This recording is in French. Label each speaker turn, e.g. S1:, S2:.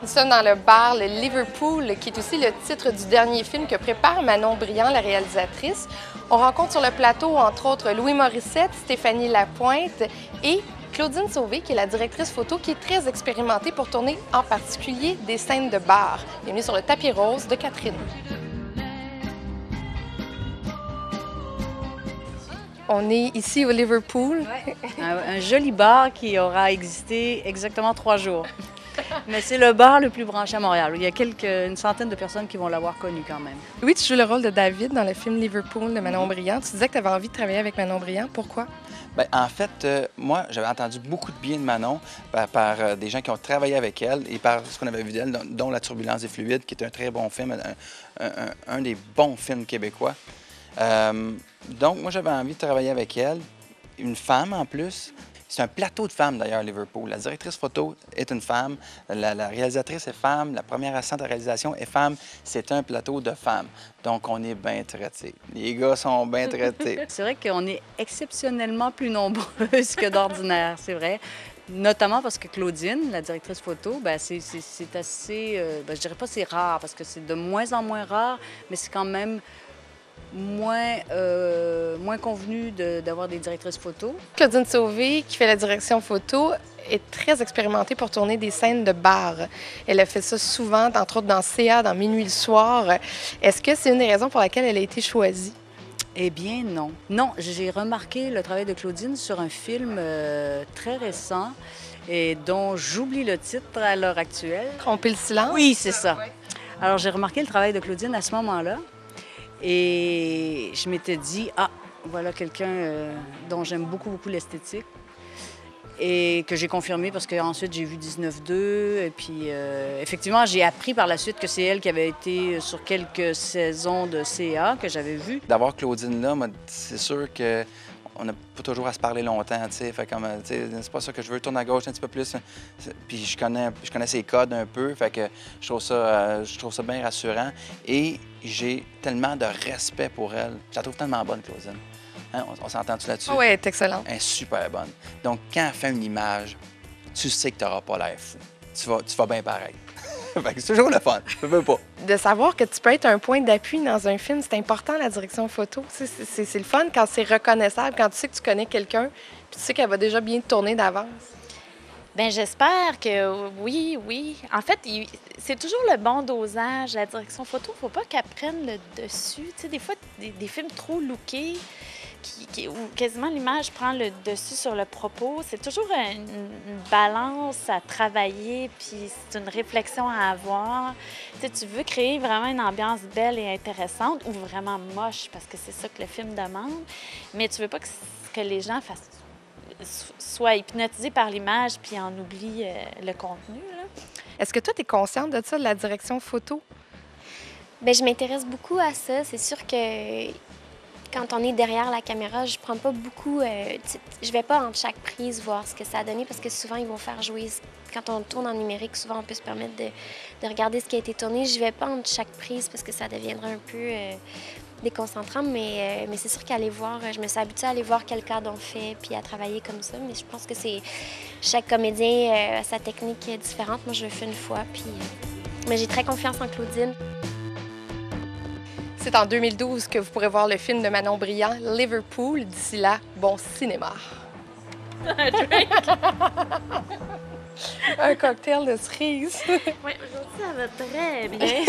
S1: Nous sommes dans le bar Le Liverpool, qui est aussi le titre du dernier film que prépare Manon Brillant, la réalisatrice. On rencontre sur le plateau, entre autres, Louis Morissette, Stéphanie Lapointe et Claudine Sauvé, qui est la directrice photo, qui est très expérimentée pour tourner en particulier des scènes de bar. Bienvenue sur le tapis rose de Catherine. On est ici au Liverpool.
S2: Ouais. Un joli bar qui aura existé exactement 3 jours. Mais c'est le bar le plus branché à Montréal. Il y a une centaine de personnes qui vont l'avoir connu quand même.
S1: Oui, tu joues le rôle de David dans le film Liverpool de Manon Brillant. Tu disais que tu avais envie de travailler avec Manon Brillant. Pourquoi?
S3: Bien, en fait, moi, j'avais entendu beaucoup de bien de Manon par des gens qui ont travaillé avec elle et par ce qu'on avait vu d'elle, dont La turbulence des fluides, qui est un très bon film, un des bons films québécois. Donc, moi, j'avais envie de travailler avec elle. Une femme, en plus. C'est un plateau de femmes, d'ailleurs, à Liverpool. La directrice photo est une femme, la réalisatrice est femme, la première assistante de réalisation est femme. C'est un plateau de femmes. Donc, on est bien traités. Les gars sont bien traités.
S2: C'est vrai qu'on est exceptionnellement plus nombreuses que d'ordinaire, c'est vrai. Notamment parce que Claudine, la directrice photo, bien, c'est assez... je dirais pas c'est rare, parce que c'est de moins en moins rare, mais c'est quand même moins convenu d'avoir des directrices photo.
S1: Claudine Sauvé, qui fait la direction photo, est très expérimentée pour tourner des scènes de bar. Elle a fait ça souvent, entre autres dans CA, dans Minuit le soir. Est-ce que c'est une des raisons pour laquelle elle a été choisie?
S2: Eh bien, non. Non, j'ai remarqué le travail de Claudine sur un film très récent et dont j'oublie le titre à l'heure actuelle.
S1: Tromper le silence?
S2: Oui, c'est ça. Alors, j'ai remarqué le travail de Claudine à ce moment-là. Et je m'étais dit, ah, voilà quelqu'un dont j'aime beaucoup, beaucoup l'esthétique. Et que j'ai confirmé parce qu'ensuite j'ai vu 19-2. Et puis, effectivement, j'ai appris par la suite que c'est elle qui avait été sur quelques saisons de CA que j'avais vues.
S3: D'avoir Claudine là, c'est sûr que on n'a pas toujours à se parler longtemps, tu sais. Fait comme, tu sais, c'est pas ça que je veux, tourner à gauche un petit peu plus. Puis je connais ses codes un peu, fait que je trouve ça bien rassurant. Et j'ai tellement de respect pour elle. Je la trouve tellement bonne, Claudine. Hein? On s'entend-tu là-dessus?
S1: Oui, elle est excellente.
S3: Elle est super bonne. Donc, quand elle fait une image, tu sais que tu n'auras pas l'air fou. Tu vas bien pareil. C'est toujours le fun. Je veux pas.
S1: De savoir que tu peux être un point d'appui dans un film, c'est important, la direction photo. C'est le fun quand c'est reconnaissable, quand tu sais que tu connais quelqu'un, puis tu sais qu'elle va déjà bien te tourner d'avance.
S4: Bien, j'espère que oui. En fait, c'est toujours le bon dosage. La direction photo, il ne faut pas qu'elle prenne le dessus. Tu sais, des fois, des films trop lookés, où quasiment l'image prend le dessus sur le propos. C'est toujours une balance à travailler, puis c'est une réflexion à avoir. Tu sais, tu veux créer vraiment une ambiance belle et intéressante ou vraiment moche, parce que c'est ça que le film demande, mais tu veux pas que les gens soient hypnotisés par l'image puis en oublient le contenu.
S1: Est-ce que toi, tu es consciente de ça, de la direction photo?
S5: Bien, je m'intéresse beaucoup à ça. C'est sûr que quand on est derrière la caméra, je prends pas beaucoup... je vais pas entre chaque prise voir ce que ça a donné parce que souvent, ils vont faire jouer... Quand on tourne en numérique, souvent, on peut se permettre de regarder ce qui a été tourné. Je vais pas entre chaque prise parce que ça deviendrait un peu déconcentrant, mais c'est sûr qu'aller voir... Je me suis habituée à aller voir quel cadre on fait puis à travailler comme ça, mais je pense que c'est... Chaque comédien a sa technique différente. Moi, je le fais une fois, puis... mais j'ai très confiance en Claudine.
S1: C'est en 2012 que vous pourrez voir le film de Manon Brillant, Liverpool. D'ici là, bon cinéma.
S4: Un drink!
S1: Un cocktail de cerises.
S4: Oui, aujourd'hui, ça va très bien.